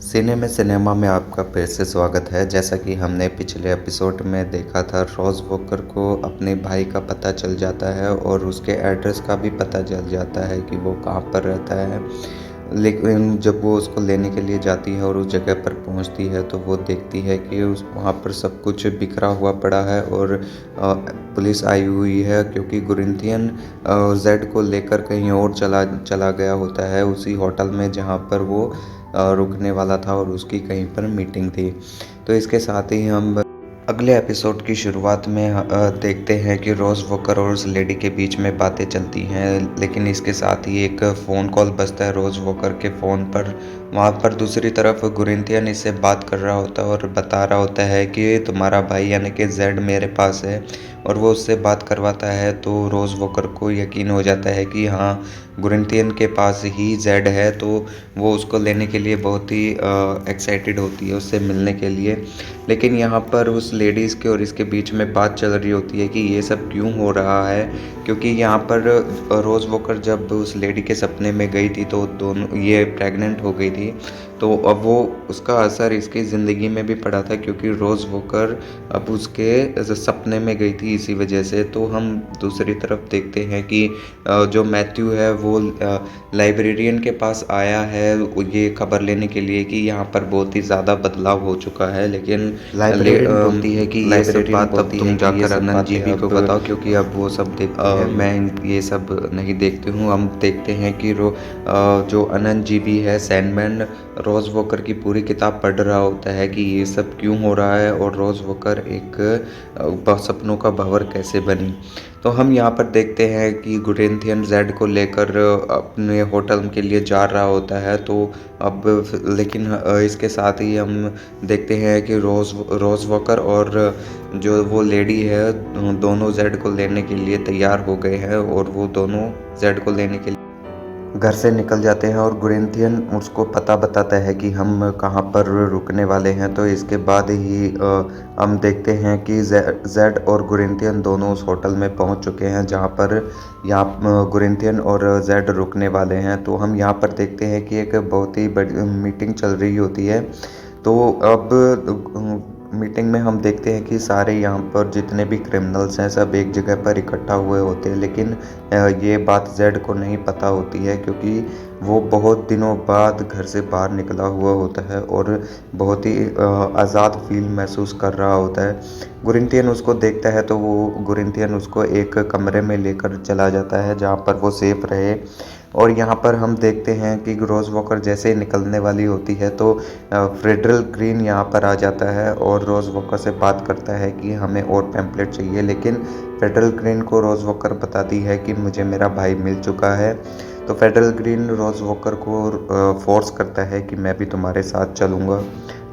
Cinema में आपका फिर से स्वागत है। जैसा कि हमने पिछले एपिसोड में देखा था, रोज़ वॉकर को अपने भाई का पता चल जाता है और उसके एड्रेस का भी पता चल जाता है कि वो कहाँ पर रहता है। लेकिन जब वो उसको लेने के लिए जाती है और उस जगह पर पहुंचती है तो वो देखती है कि उस वहाँ पर सब कुछ बिखरा हुआ पड़ा है और पुलिस आई हुई है, क्योंकि गुरिंथियन जेड को लेकर कहीं और चला चला गया होता है, उसी होटल में जहाँ पर वो रुकने वाला था और उसकी कहीं पर मीटिंग थी। तो इसके साथ ही हम अगले एपिसोड की शुरुआत में देखते हैं कि रोज़ वॉकर और उस लेडी के बीच में बातें चलती हैं, लेकिन इसके साथ ही एक फ़ोन कॉल बजता है रोज़ वॉकर के फ़ोन पर। वहाँ पर दूसरी तरफ गुरिंथियन इससे बात कर रहा होता है और बता रहा होता है कि तुम्हारा भाई यानी कि जेड मेरे पास है, और वो उससे बात करवाता है। तो रोज़ वॉकर को यकीन हो जाता है कि हाँ, गुरिंथियन के पास ही जेड है। तो वो उसको लेने के लिए बहुत ही एक्साइटेड होती है उससे मिलने के लिए। लेकिन यहाँ पर उस लेडीज़ के और इसके बीच में बात चल रही होती है कि ये सब क्यों हो रहा है, क्योंकि यहाँ पर रोज़ वॉकर जब उस लेडी के सपने में गई थी तो दोनों ये प्रेग्नेंट हो गई थी। तो अब वो उसका असर इसकी ज़िंदगी में भी पड़ा था, क्योंकि रोज़ वॉकर अब उसके सपने में गई थी इसी वजह से। तो हम दूसरी तरफ देखते हैं कि जो मैथ्यू है वो लाइब्रेरियन के पास आया है ये खबर लेने के लिए कि यहाँ पर बहुत ही ज़्यादा बदलाव हो चुका है। लेकिन लाइब्रेरियन बोलती है कि ये सब लाइब्रेरियन बात अब बोलती तुम है कि ये जाकर सब अनंत बातें जीबी को अब बताओ, क्योंकि अब वो सब देखते हैं। मैं ये सब नहीं देखती हूँ। हम देखते हैं कि जो अनंत जीबी है सैंडमैन रोज़ वॉकर की पूरी किताब पढ़ रहा होता है कि ये सब क्यों हो रहा है और रोज़ वॉकर एक सपनों का भंवर कैसे बनी। तो हम यहाँ पर देखते हैं कि गुरेंथियन जेड को लेकर अपने होटल के लिए जा रहा होता है। तो अब लेकिन इसके साथ ही हम देखते हैं कि रोज़ वॉकर और जो वो लेडी है दोनों जेड को लेने के लिए तैयार हो गए हैं, और वो दोनों जेड को लेने के लिए घर से निकल जाते हैं। और गुरिंथियन उसको पता बताता है कि हम कहाँ पर रुकने वाले हैं। तो इसके बाद ही हम देखते हैं कि जेड और गुरिंथियन दोनों उस होटल में पहुंच चुके हैं जहाँ पर यहाँ गुरिंथियन और जेड रुकने वाले हैं। तो हम यहाँ पर देखते हैं कि एक बहुत ही बड़ी मीटिंग चल रही होती है। तो अब मीटिंग में हम देखते हैं कि सारे यहाँ पर जितने भी क्रिमिनल्स हैं सब एक जगह पर इकट्ठा हुए होते हैं। लेकिन ये बात जेड को नहीं पता होती है, क्योंकि वो बहुत दिनों बाद घर से बाहर निकला हुआ होता है और बहुत ही आज़ाद फील महसूस कर रहा होता है। गुरिंथियन उसको देखता है तो वो गुरिंथियन उसको एक कमरे में लेकर चला जाता है जहाँ पर वो सेफ रहे। और यहाँ पर हम देखते हैं कि रोज़ वॉकर जैसे ही निकलने वाली होती है तो फ्रेडरल ग्रीन यहाँ पर आ जाता है और रोज़ वॉकर से बात करता है कि हमें और पैम्पलेट चाहिए। लेकिन फेडरल ग्रीन को रोज़ वॉकर बताती है कि मुझे मेरा भाई मिल चुका है। तो फेडरल ग्रीन रोज़ वॉकर को फोर्स करता है कि मैं भी तुम्हारे साथ चलूँगा।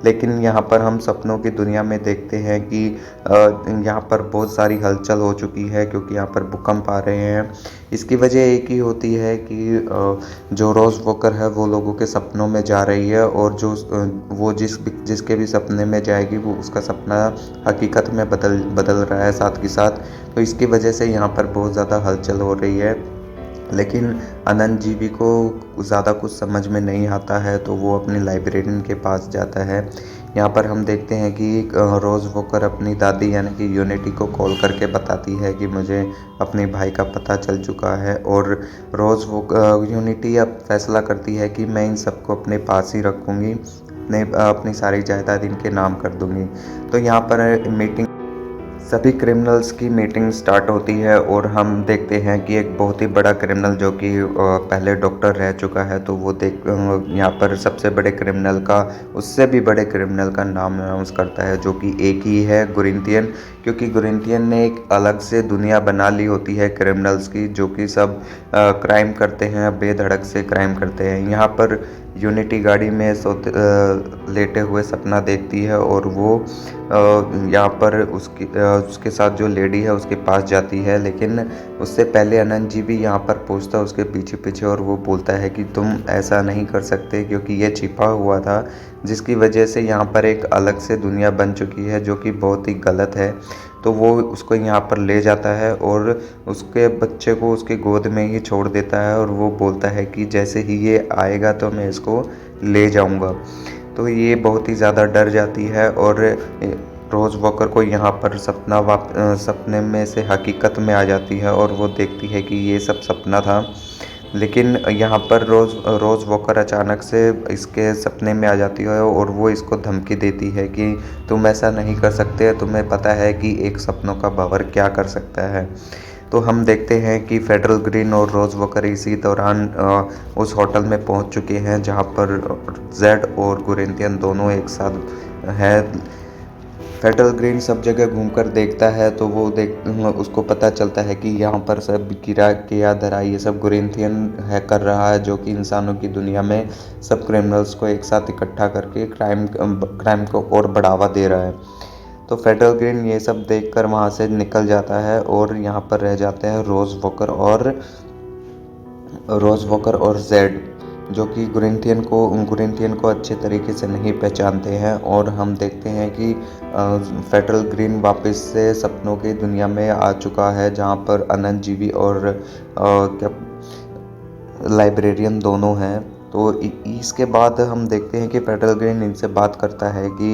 लेकिन यहाँ पर हम सपनों की दुनिया में देखते हैं कि यहाँ पर बहुत सारी हलचल हो चुकी है, क्योंकि यहाँ पर भूकंप आ रहे हैं। इसकी वजह एक ही होती है कि जो रोज़ वॉकर है वो लोगों के सपनों में जा रही है, और जो वो जिसके भी सपने में जाएगी वो उसका सपना हकीकत में बदल रहा है साथ के साथ। तो इसकी वजह से यहाँ पर बहुत ज़्यादा हलचल हो रही है। लेकिन अनंत जीबी को ज़्यादा कुछ समझ में नहीं आता है, तो वो अपने लाइब्रेरियन के पास जाता है। यहाँ पर हम देखते हैं कि रोज़ वॉकर अपनी दादी यानी कि यूनिटी को कॉल करके बताती है कि मुझे अपने भाई का पता चल चुका है। और यूनिटी अब फैसला करती है कि मैं इन सबको अपने पास ही रखूँगी, अपनी सारी जायदाद इनके नाम कर दूँगी। तो यहाँ पर मीटिंग सभी क्रिमिनल्स की मीटिंग स्टार्ट होती है और हम देखते हैं कि एक बहुत ही बड़ा क्रिमिनल जो कि पहले डॉक्टर रह चुका है, तो वो यहाँ पर सबसे बड़े क्रिमिनल का उससे भी बड़े क्रिमिनल का नाम अनाउंस करता है, जो कि एक ही है गुरिंथियन। क्योंकि गुरिंथियन ने एक अलग से दुनिया बना ली होती है क्रिमिनल्स की, जो कि सब क्राइम करते हैं, बेधड़क से क्राइम करते हैं। यहाँ पर यूनिटी गाड़ी में लेटे हुए सपना देखती है और वो यहाँ पर उसके साथ जो लेडी है उसके पास जाती है। लेकिन उससे पहले अनंत जी भी यहाँ पर पहुँचता है उसके पीछे पीछे, और वो बोलता है कि तुम ऐसा नहीं कर सकते, क्योंकि ये छिपा हुआ था, जिसकी वजह से यहाँ पर एक अलग से दुनिया बन चुकी है जो कि बहुत ही गलत है। तो वो उसको यहाँ पर ले जाता है और उसके बच्चे को उसकी गोद में ही छोड़ देता है, और वो बोलता है कि जैसे ही ये आएगा तो मैं इसको ले जाऊँगा। तो ये बहुत ही ज़्यादा डर जाती है और रोज़ वॉकर को यहाँ पर सपने में से हकीकत में आ जाती है और वो देखती है कि ये सब सपना था। लेकिन यहाँ पर रोज़ वॉकर अचानक से इसके सपने में आ जाती है और वो इसको धमकी देती है कि तुम ऐसा नहीं कर सकते, तुम्हें पता है कि एक सपनों का बावर क्या कर सकता है। तो हम देखते हैं कि फेडरल ग्रीन और रोज़ वॉकर इसी दौरान उस होटल में पहुंच चुके हैं जहां पर जेड और गुरेंथियन दोनों एक साथ हैं। फेडरल ग्रीन सब जगह घूमकर देखता है तो वो उसको पता चलता है कि यहाँ पर सब किया धरा ये सब गुरेंथियन है कर रहा है, जो कि इंसानों की दुनिया में सब क्रिमिनल्स को एक साथ इकट्ठा करके क्राइम को और बढ़ावा दे रहा है। तो फेडरल ग्रीन ये सब देखकर वहाँ से निकल जाता है और यहाँ पर रह जाते हैं रोज़ वॉकर और जेड, जो कि गुरेंथियन को अच्छे तरीके से नहीं पहचानते हैं। और हम देखते हैं कि फेडरल ग्रीन वापस से सपनों की दुनिया में आ चुका है, जहाँ पर अनंत जीवी और लाइब्रेरियन दोनों हैं। तो इसके बाद हम देखते हैं कि फेडरल ग्रीन इनसे बात करता है कि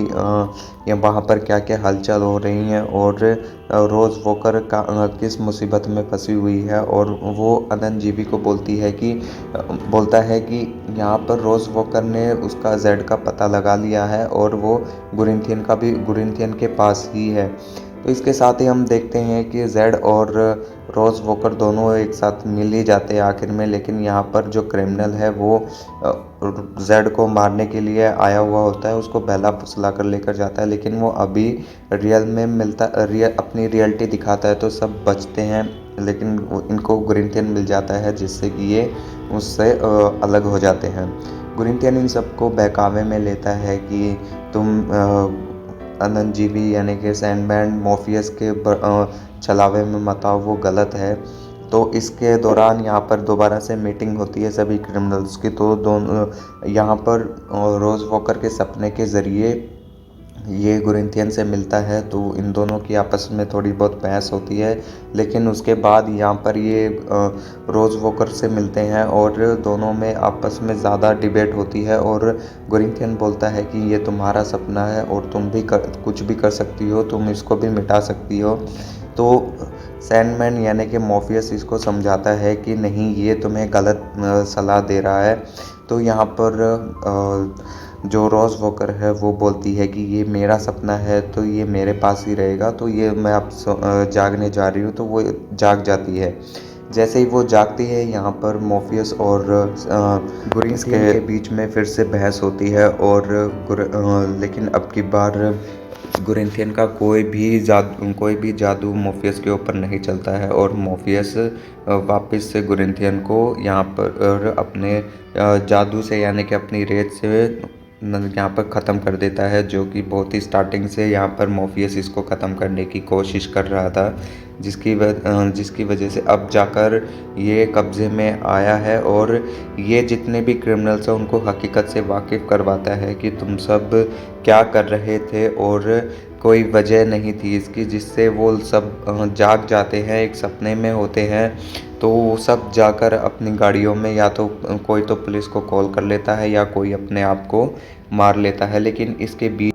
ये वहाँ पर क्या क्या हलचल हो रही हैं और रोज़ वॉकर किस मुसीबत में फंसी हुई है। और वो अनंत जीवी को बोलता है कि यहाँ पर रोज़ वॉकर ने उसका जेड का पता लगा लिया है और वो गुरिंथियन के पास ही है। तो इसके साथ ही हम देखते हैं कि जेड और रोज़ वॉकर दोनों एक साथ मिल ही जाते हैं आखिर में। लेकिन यहाँ पर जो क्रिमिनल है वो जेड को मारने के लिए आया हुआ होता है, उसको बहला फुसला कर लेकर जाता है। लेकिन वो अभी अपनी रियलिटी दिखाता है तो सब बचते हैं, लेकिन इनको गुरिंथियन मिल जाता है जिससे कि ये उससे अलग हो जाते हैं। गुरिंथियन इन सबको बहकावे में लेता है कि तुम अनंत जीवी यानी कि सैंडमैन मॉर्फियस के छलावे में मत आओ, वो गलत है। तो इसके दौरान यहाँ पर दोबारा से मीटिंग होती है सभी क्रिमिनल्स की। तो दोनों यहाँ पर रोज़ वॉकर के सपने के ज़रिए ये गुरिंथियन से मिलता है, तो इन दोनों की आपस में थोड़ी बहुत बहस होती है। लेकिन उसके बाद यहाँ पर ये रोज़ वॉकर से मिलते हैं और दोनों में आपस में ज़्यादा डिबेट होती है। और गुरिंथियन बोलता है कि ये तुम्हारा सपना है और तुम भी कुछ भी कर सकती हो, तुम इसको भी मिटा सकती हो। तो सैंडमैन यानी कि मॉर्फियस इसको समझाता है कि नहीं, ये तुम्हें गलत सलाह दे रहा है। तो यहाँ पर जो रोज़ वॉकर है वो बोलती है कि ये मेरा सपना है तो ये मेरे पास ही रहेगा, तो ये मैं अब जागने जा रही हूँ। तो वो जाग जाती है। जैसे ही वो जागती है यहाँ पर मॉर्फियस और गुरिंथियन के बीच में फिर से बहस होती है। और लेकिन अब की बार गुरिंथियन का कोई भी जादू मॉर्फियस के ऊपर नहीं चलता है और मॉर्फियस वापस से गुरिंथियन को यहाँ पर अपने जादू से यानी कि अपनी रेत से यहाँ पर ख़त्म कर देता है, जो कि बहुत ही स्टार्टिंग से यहाँ पर मॉर्फियस इसको ख़त्म करने की कोशिश कर रहा था, जिसकी वजह से अब जाकर ये कब्ज़े में आया है। और ये जितने भी क्रिमिनल्स हैं उनको हकीकत से वाकिफ़ करवाता है कि तुम सब क्या कर रहे थे और कोई वजह नहीं थी इसकी, जिससे वो सब जाग जाते हैं, एक सपने में होते हैं। तो वो सब जाकर अपनी गाड़ियों में या तो कोई तो पुलिस को कॉल कर लेता है या कोई अपने आप को मार लेता है। लेकिन इसके बीच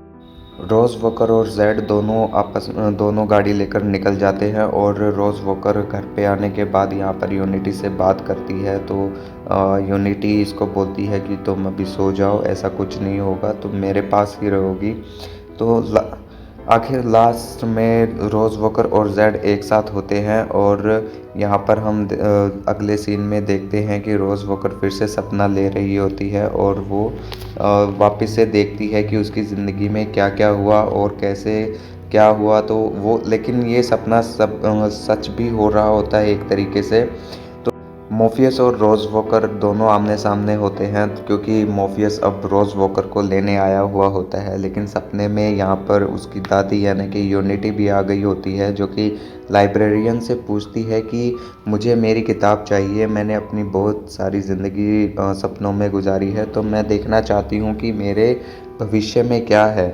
रोज़ वॉकर और जेड दोनों गाड़ी लेकर निकल जाते हैं। और रोज़ वॉकर घर पे आने के बाद यहाँ पर यूनिटी से बात करती है। तो यूनिटी इसको बोलती है कि तुम अभी सो जाओ, ऐसा कुछ नहीं होगा, तुम मेरे पास ही रहोगी। तो आखिर लास्ट में रोज़ वॉकर और जेड एक साथ होते हैं। और यहाँ पर हम अगले सीन में देखते हैं कि रोज़ वॉकर फिर से सपना ले रही होती है और वो वापस से देखती है कि उसकी ज़िंदगी में क्या क्या हुआ और कैसे क्या हुआ। तो वो लेकिन ये सपना सच भी हो रहा होता है एक तरीके से। मॉर्फियस और रोज़ वॉकर दोनों आमने सामने होते हैं, क्योंकि मॉर्फियस अब रोज़ वॉकर को लेने आया हुआ होता है। लेकिन सपने में यहाँ पर उसकी दादी यानी कि यूनिटी भी आ गई होती है, जो कि लाइब्रेरियन से पूछती है कि मुझे मेरी किताब चाहिए, मैंने अपनी बहुत सारी ज़िंदगी सपनों में गुजारी है, तो मैं देखना चाहती हूँ कि मेरे भविष्य में क्या है।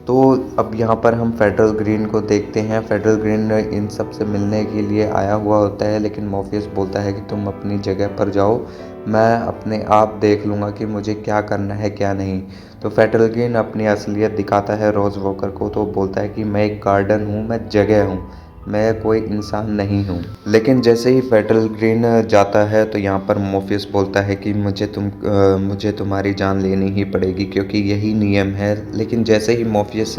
तो अब यहाँ पर हम फेडरल ग्रीन को देखते हैं। फेडरल ग्रीन इन सब से मिलने के लिए आया हुआ होता है, लेकिन मॉर्फियस बोलता है कि तुम अपनी जगह पर जाओ, मैं अपने आप देख लूँगा कि मुझे क्या करना है क्या नहीं। तो फेटलग्रीन अपनी असलियत दिखाता है रोज़ वॉकर को, तो बोलता है कि मैं एक गार्डन हूँ, मैं जगह हूँ, मैं कोई इंसान नहीं हूँ। लेकिन जैसे ही फेटलग्रीन जाता है तो यहाँ पर मोफियस बोलता है कि मुझे तुम्हारी जान लेनी ही पड़ेगी क्योंकि यही नियम है। लेकिन जैसे ही मोफियस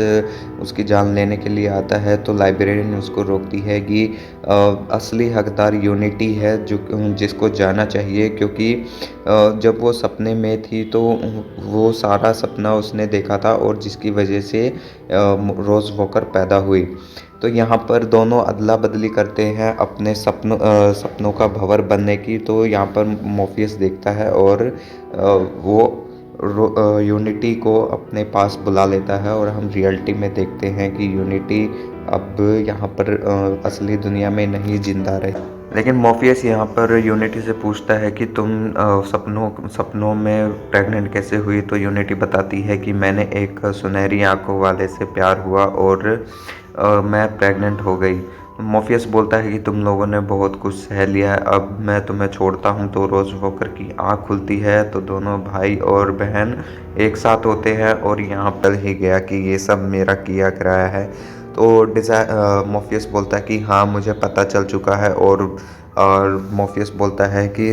उसकी जान लेने के लिए आता है तो लाइब्रेरियन उसको रोकती है कि असली हकदार यूनिटी है जो जिसको जाना चाहिए, क्योंकि जब वो सपने में थी तो वो सारा सपना उसने देखा था और जिसकी वजह से रोज़ वॉकर पैदा हुई। तो यहाँ पर दोनों अदला बदली करते हैं अपने सपनों का भंवर बनने की। तो यहाँ पर मोफियस देखता है और वो यूनिटी को अपने पास बुला लेता है और हम रियलिटी में देखते हैं कि यूनिटी अब यहाँ पर असली दुनिया में नहीं जिंदा रहे। लेकिन मोफियस यहाँ पर यूनिटी से पूछता है कि तुम सपनों में प्रेग्नेंट कैसे हुई। तो यूनिटी बताती है कि मैंने एक सुनहरी आंखों वाले से प्यार हुआ और मैं प्रेग्नेंट हो गई। मोफियस बोलता है कि तुम लोगों ने बहुत कुछ सह लिया है, अब मैं तुम्हें छोड़ता हूँ। तो रोज़ वॉकर की आँख खुलती है तो दोनों भाई और बहन एक साथ होते हैं और यहाँ पर ही गया कि ये सब मेरा किया कराया है। तो मोफियस बोलता है कि हाँ मुझे पता चल चुका है, और मोफियस बोलता है कि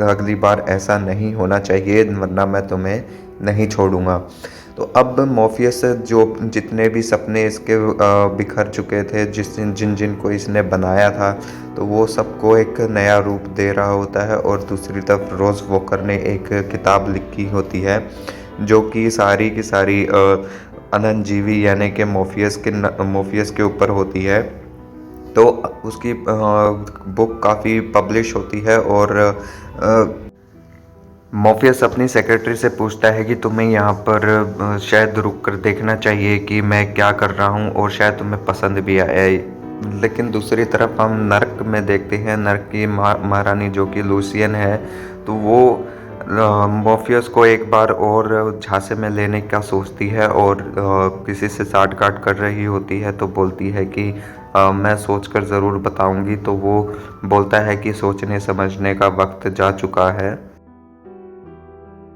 अगली बार ऐसा नहीं होना चाहिए वरना मैं तुम्हें नहीं छोड़ूंगा। तो अब मोफियस जो जितने भी सपने इसके बिखर चुके थे, जिन जिन को इसने बनाया था, तो वो सबको एक नया रूप दे रहा होता है। और दूसरी तरफ रोज़ वॉकर ने एक किताब लिखी होती है जो कि सारी की सारी अनंतजीवी यानी कि मोफियस के ऊपर होती है। तो उसकी बुक काफ़ी पब्लिश होती है और मोफियस अपनी सेक्रेटरी से पूछता है कि तुम्हें यहाँ पर शायद रुक कर देखना चाहिए कि मैं क्या कर रहा हूँ और शायद तुम्हें पसंद भी आए। लेकिन दूसरी तरफ हम नर्क में देखते हैं, नर्क की महारानी जो कि लूसियन है, तो वो मोफियस को एक बार और झांसे में लेने का सोचती है और किसी से साठ-गांठ कर रही होती है। तो बोलती है कि मैं सोचकर ज़रूर बताऊंगी। तो वो बोलता है कि सोचने समझने का वक्त जा चुका है।